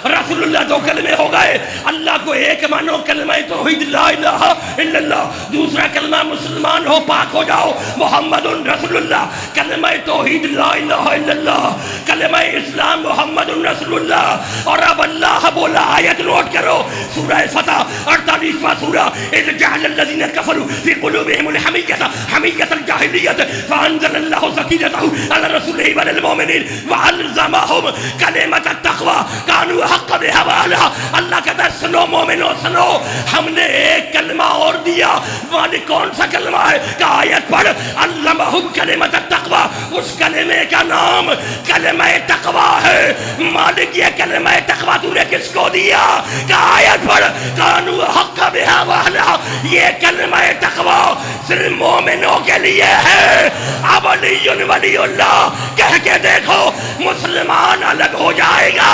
رسول اللہ، دو کلمے ہو گئے، اللہ کو ایک مانو، کلمہ توحید لا الہ الا اللہ، دوسرا کلمہ مسلمان ہو پاک ہو جاؤ. محمد رسول اللہ, کلمہ توحید لا الہ الا اللہ, کلمہ اسلام محمد رسول اللہ. اور اب اللہ بولا, آیت نوٹ کرو, سورہ فتح 48واں سورہ. اذ جعل الذین کفروا فی قلوبہم الحمیۃ حمیۃ الجاہلیۃ فانزل اللہ سکینتہ علی رسولہ وعلی المؤمنین وعلزمہم کلمۃ التقوی کانوا حق بہا وأہلہا. اللہ کہتا ہے سنو مومنو سنو, ہم نے ایک کلمہ اور دیا. مالک کون سا کلمہ ہے؟ کہ آیت پڑھ, علمہم کلمۃ التقوی. اس کلمے کا نام کلمہ تقوی ہے. مالک یہ کلمہ تقوی تو نے کس کو دیا؟ کہ آیت پڑھ, کانوا حق بہا وأہلہا. یہ کلمہ تقوی صرف مومنوں کے لیے ہے. اب علی ولی اللہ کہہ کے دیکھو, مسلمان الگ ہو جائے گا,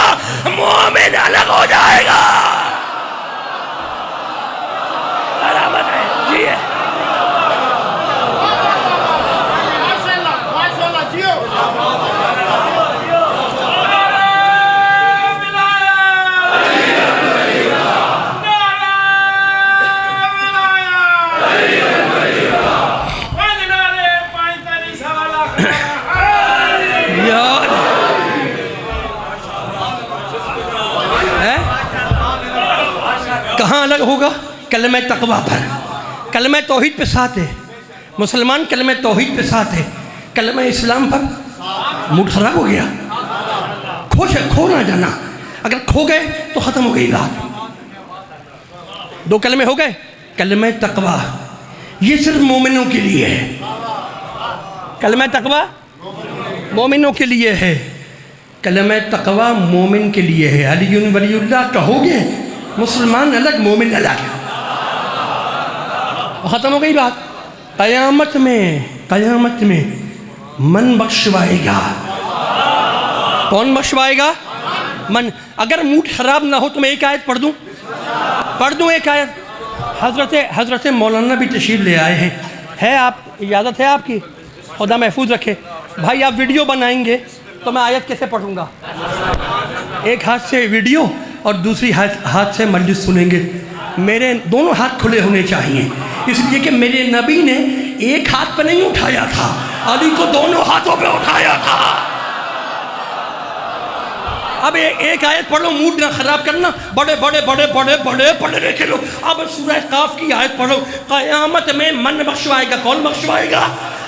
مومن الگ ہو جائے گا. علامت ہے جی ہے. کہاں الگ ہوگا؟ کلمہ تقوی پر. کلمہ توحید پہ ساتھ ہے مسلمان, کلمہ توحید پہ ساتھ ہے. کلمہ اسلام پر موڈ خراب ہو گیا, کھو نہ جانا. اگر کھو گئے تو ختم ہو گئی بات. دو کلمے ہو گئے. کلمہ تقوی یہ صرف مومنوں کے لیے ہے. کلمہ تقوی مومنوں کے لیے ہے. کلمہ تقوی مومن کے لیے ہے. علی ولی اللہ کہو گے, مسلمان الگ مومن الگ. ختم ہو گئی بات. قیامت میں من بخشوائے گا. کون بخشوائے گا؟ من. اگر موڈ خراب نہ ہو تو میں ایک آیت پڑھ دوں ایک آیت. حضرت مولانا بھی تشریف لے آئے ہیں. ہے آپ اجازت ہے آپ کی؟ خدا محفوظ رکھے. بھائی آپ ویڈیو بنائیں گے تو میں آیت کیسے پڑھوں گا؟ ایک ہاتھ سے ویڈیو اور دوسری ہاتھ سے مجلس سنیں گے. میرے دونوں ہاتھ کھلے ہونے چاہیے, اس لیے کہ میرے نبی نے ایک ہاتھ پہ نہیں اٹھایا تھا, علی کو دونوں ہاتھوں پہ اٹھایا تھا. اب ایک آیت پڑھو, موڈ نہ خراب کرنا. بڑے پڑھے لکھے لو. اب سورہ قاف کی آیت پڑھو. قیامت میں من بخشوائے گا. کون بخشوائے گا؟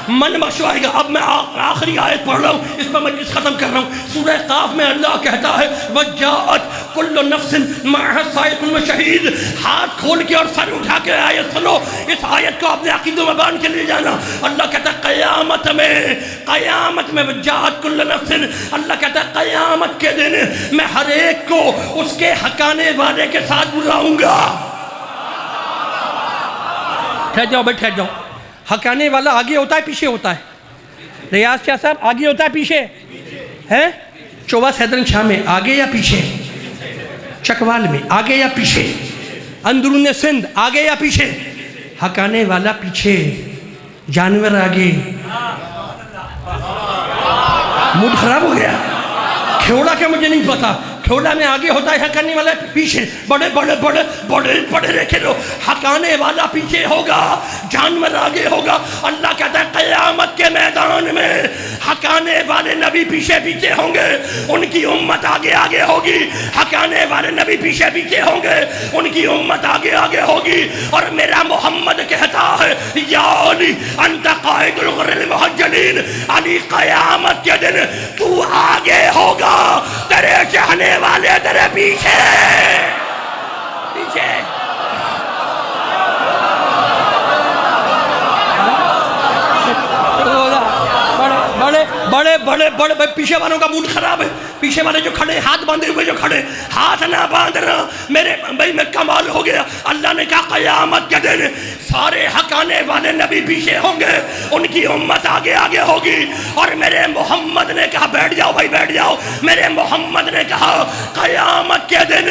من بخشوائے گا. اب میں آخری آیت پڑھ رہا ہوں, اس پر مجلس ختم کر رہا ہوں. سورہ قاف میں اللہ کہتا ہے وَجَاءَتْ كُلُّ نَفْسٍ مَعَهَا سَائِقٌ وَشَهِيدٌ. ہاتھ کھول کے اور سر اٹھا کے آیت سنو. اس آیت کو اپنے عقیدوں میں باندھ کے لے جانا. اللہ کہتا ہے قیامت میں وَجَاءَتْ كُلُّ نَفْسٍ. اللہ کہتا ہے قیامت کے دن میں ہر ایک کو اس کے حقانے والے کے ساتھ بلاؤں گا. ٹھہر جاؤ بھائی, ٹھہر جاؤ. حقانے والا آگے ہوتا ہے پیچھے ہوتا ہے؟ ریاض شاہ صاحب آگے ہوتا ہے پیچھے ہے؟ چوبہ سیدرن شاہ میں آگے یا پیچھے؟ چکوال میں آگے یا پیچھے؟ اندرون سندھ آگے یا پیچھے؟ حقانے والا پیچھے, جانور آگے. موڈ خراب ہو گیا. کھوڑا کیا مجھے نہیں پتا. کھوڑا میں آگے ہوتا ہے, حقانے والا پیچھے. بڑے پڑھے لکھے لو. حقانے والا پیچھے ہوگا, جانور آگے ہوگا. اللہ کہتا ہے قیامت کے میدان میں حقانے والے نبی پیچھے ہوں گے, ان کی امت آگے ہوگی. حقانے والے نبی پیچھے ہوں گے, ان کی امت آگے ہوگی. اور میرا محمد کہتا ہے یا علی انت قائد الغر المحجلین. علی قیامت کے دن تو آگے ہوگا, تیرے چاہنے والے تیرے پیچھے. بڑے پیچھے والوں کا موڈ خراب ہے. پیچھے والے جو کھڑے, ہاتھ باندھے ہوئے جو کھڑے, ہاتھ نہ باندھنا. میرے بھائی میں کمال ہو گیا. اللہ نے کہا قیامت کے دن سارے حقانے والے نبی پیچھے ہوں گے, ان کی امت آگے ہوگی. اور میرے محمد نے کہا بیٹھ جاؤ بھائی بیٹھ جاؤ. میرے محمد نے کہا قیامت کے دن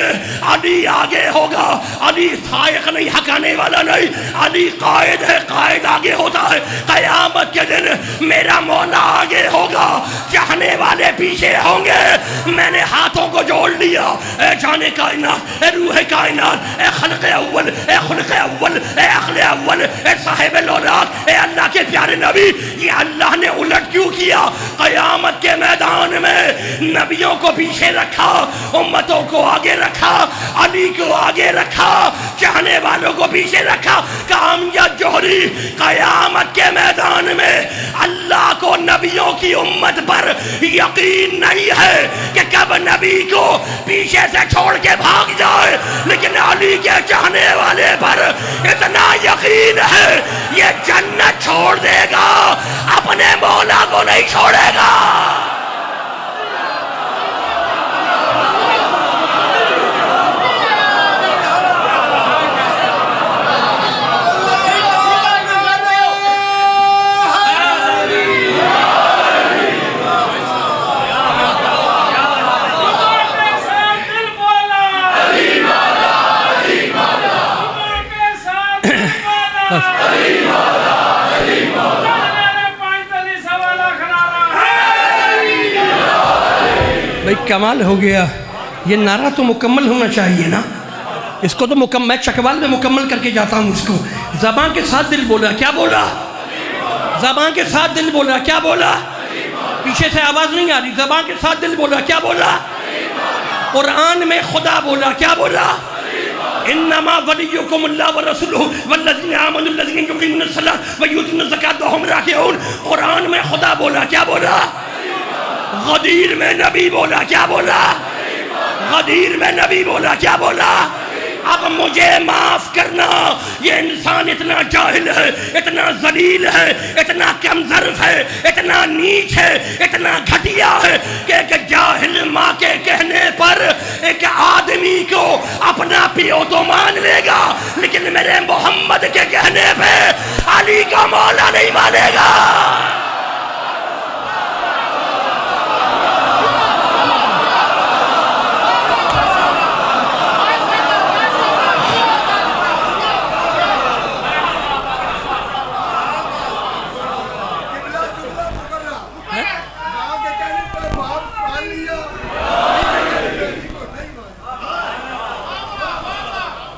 علی آگے ہوگا. علی سائق نہیں, حقانے والا نہیں, علی قائد ہے, قائد آگے ہوتا ہے. قیامت کے دن میرا مولا آگے ہوگا. ہوگا، چاہنے والے پیچھے ہوں گے۔ میں نے ہاتھوں کو جوڑ لیا، اے جان کائنات، اے روح کائنات، اے خلق اول، اے خلق اول، اے عقل اول، اے صاحب الاولاد، اے اللہ کے پیارے نبی، یہ اللہ نے الٹ کیوں کیا؟ قیامت کے میدان میں نبیوں کو پیچھے رکھا، امتوں کو آگے رکھا، علی کو آگے رکھا، چاہنے والوں کو پیچھے رکھا۔ کامیاب جوہری قیامت کے میدان میں اللہ کو نبیوں کی امت پر یقین نہیں ہے کہ کب نبی کو پیچھے سے چھوڑ کے بھاگ جائے، لیکن علی کے چاہنے والے پر اتنا یقین ہے یہ جنت چھوڑ دے گا، اپنے مولا کو نہیں چھوڑے گا۔ بھئی کمال ہو گیا، یہ نعرہ تو مکمل ہونا چاہیے نا، اس کو تو میں چکوال میں مکمل کر کے جاتا ہوں اس کو۔ زبان کے ساتھ دل بولا، کیا بولا؟ زبان کے ساتھ دل بولا، کیا بولا؟ پیچھے سے آواز نہیں آ رہی، زبان کے ساتھ دل بولا، کیا بولا؟ قرآن میں خدا بولا، کیا بولا؟ انما ولیکم اللہ ورسولہ والذین آمنوا الذین یقیمون الصلاۃ ویؤتون الزکاۃ وہم راکعون۔ قرآن میں خدا بولا، کیا بولا؟ غدیر میں نبی بولا، کیا بولا؟ غدیر میں نبی بولا، کیا بولا؟ اب مجھے معاف کرنا، یہ انسان اتنا جاہل ہے، اتنا ذلیل ہے، اتنا کم ظرف ہے، اتنا نیچ ہے، اتنا گھٹیا ہے کہ ایک جاہل ماں کے کہنے پر ایک آدمی کو اپنا پیو تو مان لے گا، لیکن میرے محمد کے کہنے پہ علی کا مولا نہیں مانے گا۔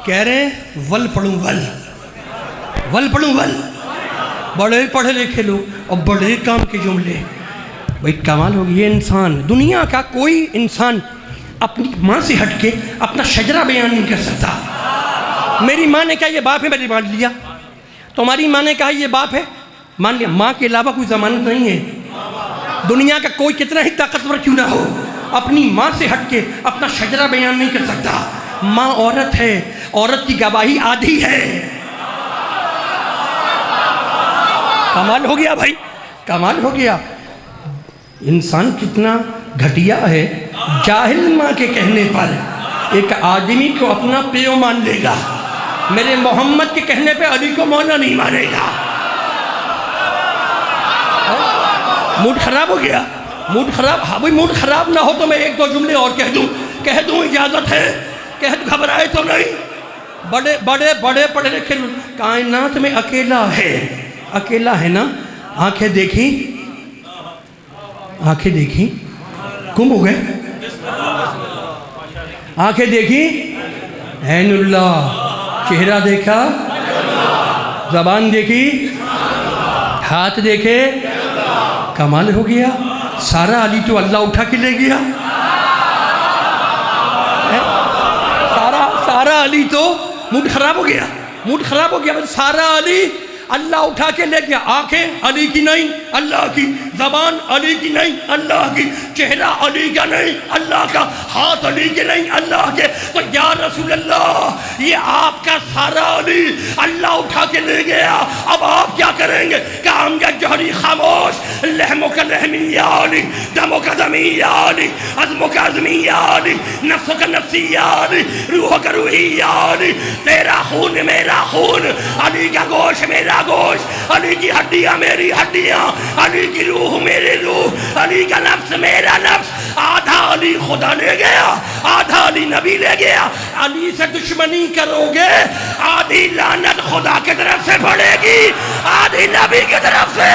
کہہ رہے ہیں ول پڑھوں ول، ول پڑھوں ول، بڑے پڑھے لکھے لوگ اور بڑے کام کے جملے۔ بھئی کمال ہوگی، یہ انسان، دنیا کا کوئی انسان اپنی ماں سے ہٹ کے اپنا شجرہ بیان نہیں کر سکتا۔ میری ماں نے کہا یہ باپ ہے، میں نے مان لیا۔ تمہاری ماں نے کہا یہ باپ ہے، مان لیا۔ ماں کے علاوہ کوئی ضمانت نہیں ہے۔ دنیا کا کوئی کتنا ہی طاقتور کیوں نہ ہو، اپنی ماں سے ہٹ کے اپنا شجرہ بیان نہیں کر سکتا۔ ماں عورت ہے، عورت کی گواہی آدھی ہے۔ کمال ہو گیا بھائی، کمال ہو گیا۔ انسان کتنا گھٹیا ہے، جاہل ماں کے کہنے پر ایک آدمی کو اپنا پیو مان لے گا، میرے محمد کے کہنے پہ علی کو مولا نہیں مانے گا۔ موڈ خراب ہو گیا، موڈ خراب۔ ہاں بھائی موڈ خراب نہ ہو تو میں ایک دو جملے اور کہہ دوں اجازت ہے، گھبرائے تو نہیں۔ بڑے بڑے بڑے پڑھے لکھے کائنات میں اکیلا ہے نا۔ آنکھیں دیکھی، آنکھیں دیکھی، گم ہو گئے۔ آنکھیں دیکھی، عین اللہ، چہرہ دیکھا، زبان دیکھی، ہاتھ دیکھے، کمال ہو گیا۔ سارا علی تو اللہ اٹھا کے لے گیا۔ سارا علی تو موڈ خراب ہو گیا، موڈ خراب ہو گیا۔ سارا علی اللہ اٹھا کے لے گیا۔ آنکھیں علی کی نہیں، اللہ کی۔ زبان علی کی نہیں، اللہ کی۔ چہرہ علی کا نہیں، اللہ کا۔ ہاتھ علی کے نہیں، اللہ کے۔ تو یا رسول اللہ، یہ آپ کا سارا علی اللہ اٹھا کے لے گیا، اب آپ کیا کریں گے؟ کام یا جوہری خاموش، لحموں کا لحمی یا علی، دموں کا دمی یا علی، عظموں کا عظمی یا علی، نفسوں کا نفسی یا علی، روحوں کا روحی یا علی۔ تیرا خون میرا خون، علی کا گوشت میرا گوشت، علی کی ہڈیاں میری ہڈیاں، علی کی روح میرے روح، علی کا نفس میرا نفس۔ آدھا علی خدا لے گیا، آدھا علی نبی لے گیا۔ علی سے دشمنی کرو گے، آدھی لعنت خدا کی طرف سے پڑے گی، آدھی نبی کی طرف سے۔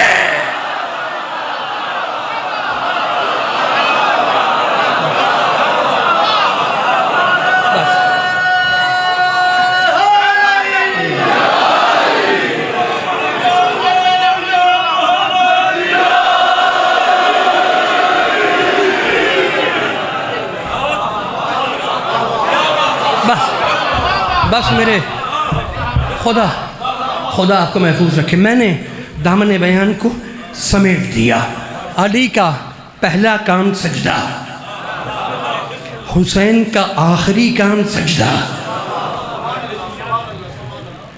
بس میرے خدا آپ کو محفوظ رکھے. میں نے دامن بیان کو سمیٹ دیا. علی کا پہلا کام سجدہ، حسین کا آخری کام سجدہ.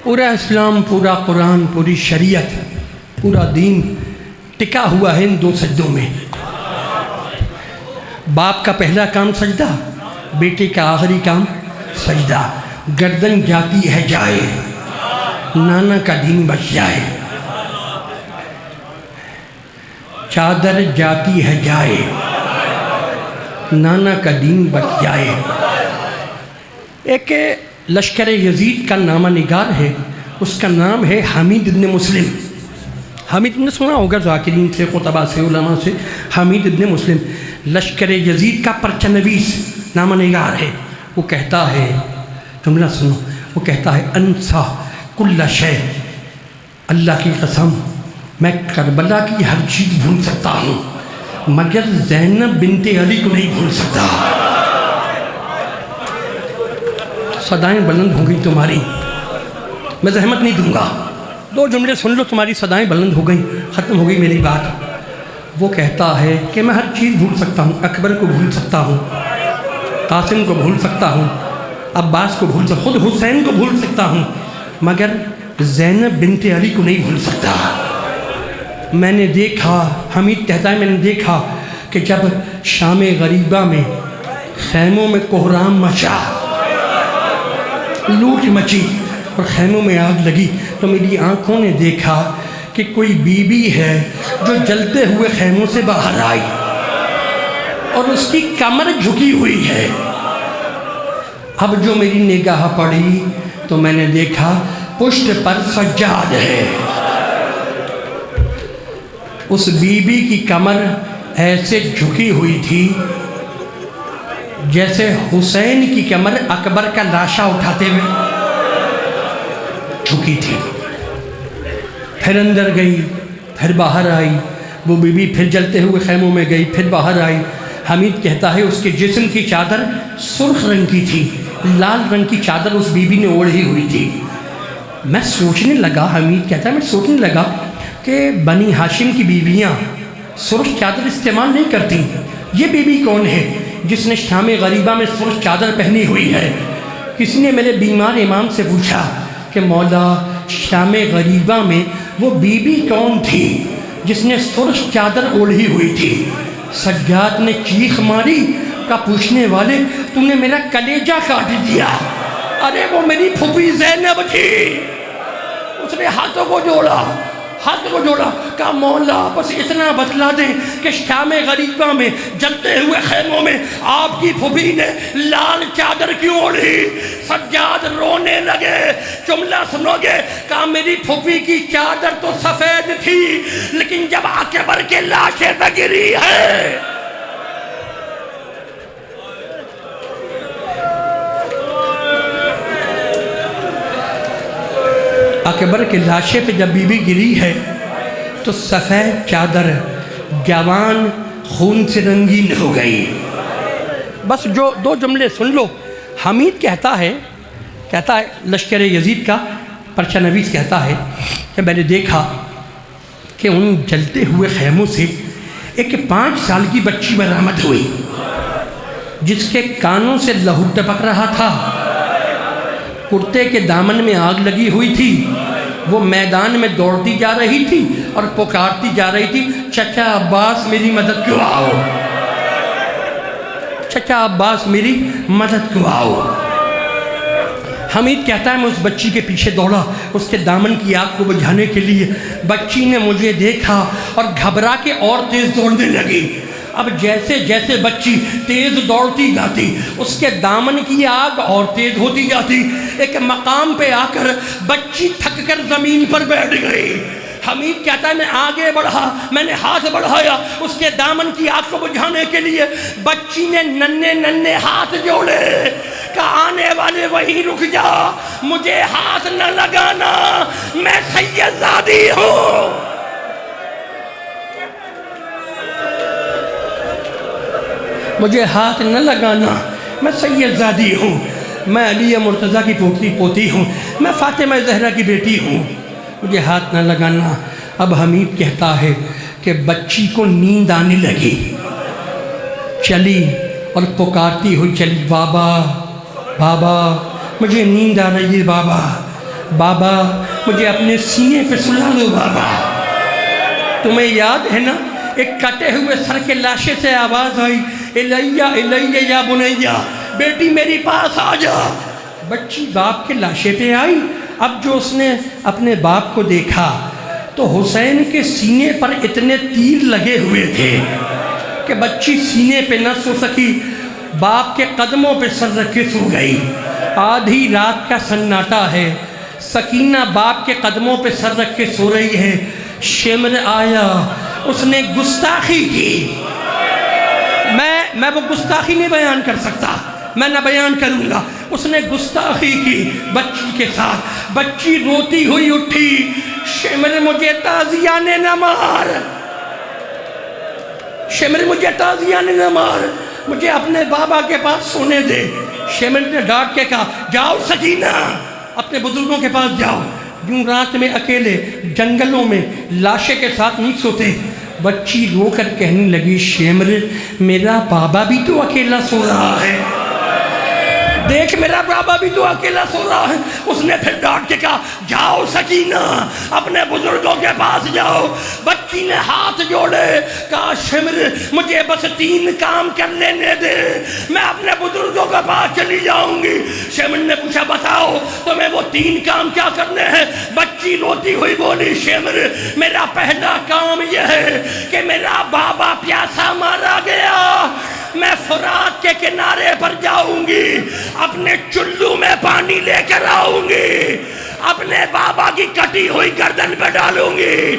پورا اسلام، پورا قرآن، پوری شریعت، پورا دین ٹکا ہوا ہے ان دو سجدوں میں. باپ کا پہلا کام سجدہ، بیٹے کا آخری کام سجدہ. گردن جاتی ہے جائے، نانا کا دین بچ جائے. چادر جاتی ہے جائے، نانا کا دین بچ جائے. ایک لشکر یزید کا نامہ نگار ہے، اس کا نام ہے حمید ابن مسلم. حمید نے سنا ہوگا ذاکرین سے، خطبہ سے، علماء سے. حمید ابن مسلم لشکر یزید کا پرچہ نویس نامہ نگار ہے. وہ کہتا ہے، جملہ سنو، وہ کہتا ہے انسا کل شے، اللہ کی قسم میں کربلا کی ہر چیز بھول سکتا ہوں مگر زینب بنت علی کو نہیں بھول سکتا. صدائیں بلند ہو گئی تمہاری، میں زحمت نہیں دوں گا. 2 جملے سن لو، تمہاری صدائیں بلند ہو گئیں، ختم ہو گئی میری بات. وہ کہتا ہے کہ میں ہر چیز بھول سکتا ہوں، اکبر کو بھول سکتا ہوں، قاسم کو بھول سکتا ہوں، عباس کو بھول سکتا ہوں، خود حسین کو بھول سکتا ہوں، مگر زینب بنت علی کو نہیں بھول سکتا. میں نے دیکھا، حمید کہتا ہے میں نے دیکھا کہ جب شام غریبہ میں خیموں میں کوہرام مچا، لوٹ مچی اور خیموں میں آگ لگی، تو میری آنکھوں نے دیکھا کہ کوئی بی بی ہے جو جلتے ہوئے خیموں سے باہر آئی اور اس کی کمر جھکی ہوئی ہے. اب جو میری نگاہ پڑی تو میں نے دیکھا پشت پر سجاد ہے. اس بی بی کی کمر ایسے جھکی ہوئی تھی جیسے حسین کی کمر اکبر کا لاشا اٹھاتے ہوئے جھکی تھی. پھر اندر گئی، پھر باہر آئی، وہ بی بی پھر جلتے ہوئے خیموں میں گئی، پھر باہر آئی. حمید کہتا ہے اس کے جسم کی چادر سرخ رنگ کی تھی، لال رنگ کی چادر اس بی بی نے اوڑھی ہوئی تھی. میں سوچنے لگا، حمید کہتا ہے میں سوچنے لگا کہ بنی ہاشم کی بیویاں سرخ چادر استعمال نہیں کرتی، یہ بی بی کون ہے جس نے شام غریبہ میں سرخ چادر پہنی ہوئی ہے؟ کسی نے میرے بیمار امام سے پوچھا کہ مولا شام غریبہ میں وہ بی بی کون تھی جس نے سرخ چادر اوڑھی ہوئی تھی؟ سجاد نے چیخ ماری، کا پوچھنے والے تم نے میرا کلیجہ کاٹ دیا. ارے وہ میری پھوپھی زینب تھی. اس نے ہاتھوں کو جوڑا، کہا مولا بس اتنا بتلا دیں کہ شام غریبہ میں جلتے ہوئے خیموں میں آپ کی پھوپھی نے لال چادر کیوں اوڑھی؟ سجاد رونے لگے. جملہ سنو گے، کہا میری پھوپھی کی چادر تو سفید تھی لیکن جب اکبر کے لاشیں پہ گری ہے، اکبر کے لاشے پہ جب بی بی گری ہے تو سفید چادر جوان خون سے رنگین ہو گئی. بس جو 2 جملے سن لو. حمید کہتا ہے لشکر یزید کا پرچہ نویس کہتا ہے کہ میں نے دیکھا کہ ان جلتے ہوئے خیموں سے ایک 5 سال کی بچی برآمد ہوئی جس کے کانوں سے لہو ٹپک رہا تھا، کرتے کے دامن میں آگ لگی ہوئی تھی. وہ میدان میں دوڑتی جا رہی تھی اور پکارتی جا رہی تھی، چچا عباس میری مدد کو آؤ، چچا عباس میری مدد کو آؤ. حمید کہتا ہے میں اس بچی کے پیچھے دوڑا اس کے دامن کی آگ کو بجھانے کے لیے. بچی نے مجھے دیکھا اور گھبرا کے اور تیز دوڑنے لگی. اب جیسے جیسے بچی تیز دوڑتی جاتی اس کے دامن کی آگ اور تیز ہوتی جاتی. ایک مقام پہ آ کر بچی تھک کر زمین پر بیٹھ گئی. حمید کہتا ہے میں آگے بڑھا، میں نے ہاتھ بڑھایا اس کے دامن کی آگ کو بجھانے کے لیے. بچی نے ننھے ہاتھ جوڑے، کہا آنے والے وہیں رک جا، مجھے ہاتھ نہ لگانا، میں سید زادی ہوں. مجھے ہاتھ نہ لگانا، میں سید زادی ہوں. میں علی مرتضیٰ کی پوتی ہوں، میں فاطمہ زہرا کی بیٹی ہوں، مجھے ہاتھ نہ لگانا۔ اب حمید کہتا ہے کہ بچی کو نیند آنے لگی، چلی اور پکارتی ہوئی چلی، بابا بابا مجھے نیند آ رہی ہے، بابا بابا مجھے اپنے سینے پہ سلا لو بابا۔ تمہیں یاد ہے نا ایک کٹے ہوئے سر کے لاشے سے آواز آئی، الیہ الیہ یا بنیہ، بیٹی میری پاس آ جا۔ بچی باپ کے لاشے پہ آئی۔ اب جو اس نے اپنے باپ کو دیکھا تو حسین کے سینے پر اتنے تیر لگے ہوئے تھے کہ بچی سینے پہ نہ سو سکی، باپ کے قدموں پہ سر رکھے سو گئی۔ آدھی رات کا سناٹا ہے، سکینہ باپ کے قدموں پہ سر رکھ کے سو رہی ہے۔ شمر آیا، اس نے گستاخی کی۔ میں وہ گستاخی نہیں بیان کر سکتا، میں نہ بیان کروں گا۔ اس نے گستاخی کی بچی کے ساتھ۔ بچی روتی ہوئی اٹھی، شمر مجھے تازیانے نہ مار، شمر مجھے تازیانے نہ مار، مجھے اپنے بابا کے پاس سونے دے۔ شمر نے ڈانٹ کے کہا، جاؤ سکینہ اپنے بزرگوں کے پاس جاؤ۔ یوں رات میں اکیلے جنگلوں میں لاشے کے ساتھ نہیں سوتے۔ بچی رو کر کہنے لگی، شمر میرا بابا بھی تو اکیلا سو رہا ہے، دیکھ میرا بابا بھی تو اکیلا سو رہا ہے۔ اس نے پھر ڈانٹ کے کہا، جاؤ سکینہ اپنے بزرگوں کے پاس جاؤ۔ بچی نے ہاتھ جوڑے، کہا شمر مجھے بس 3 کام کر لینے دے، میں اپنے بزرگوں کے پاس چلی جاؤں گی۔ شمر نے پوچھا، بتاؤ تمہیں وہ 3 کام کیا کرنے ہیں؟ بچی روتی ہوئی بولی، شمر میرا پہلا کام یہ ہے کہ میرا بابا پیاسا مارا گیا، میں فرات کے کنارے پر جاؤں گی، اپنے چلو میں پانی لے کر آؤں گی، اپنے بابا کی کٹی ہوئی گردن پہ ڈالوں گی۔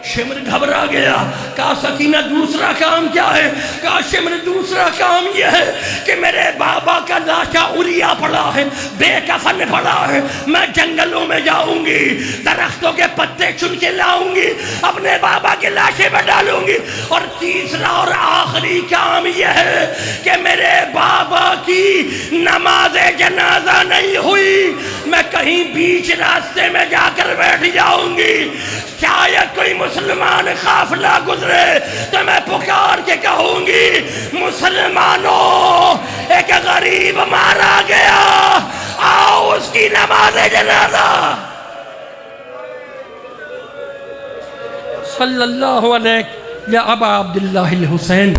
شمر گھبرا گیا، کہا سکینہ دوسرا کام کیا ہے؟ کہا شمر دوسرا کام یہ ہے کہ میرے بابا کا لاشا اڑیا پڑا ہے، بے کفن پڑا ہے، میں جنگلوں میں جاؤں گی، درختوں کے پتے چن کے لاؤں گی، اپنے بابا کے لاشے پہ ڈالوں گی۔ اور تیسرا اور آخری کام یہ ہے کہ میرے بابا کی نماز جنازہ نہیں ہوئی، میں کہیں بیچ راستے میں جا کر بیٹھ جاؤں گی، شاید کوئی مسلمان قافلہ گزرے تو میں پکار کے کہوں گی، مسلمانوں ایک غریب مارا گیا، آؤ اس کی نماز جنازہ۔ صلی اللہ علیہ یا ابا عبداللہ الحسین۔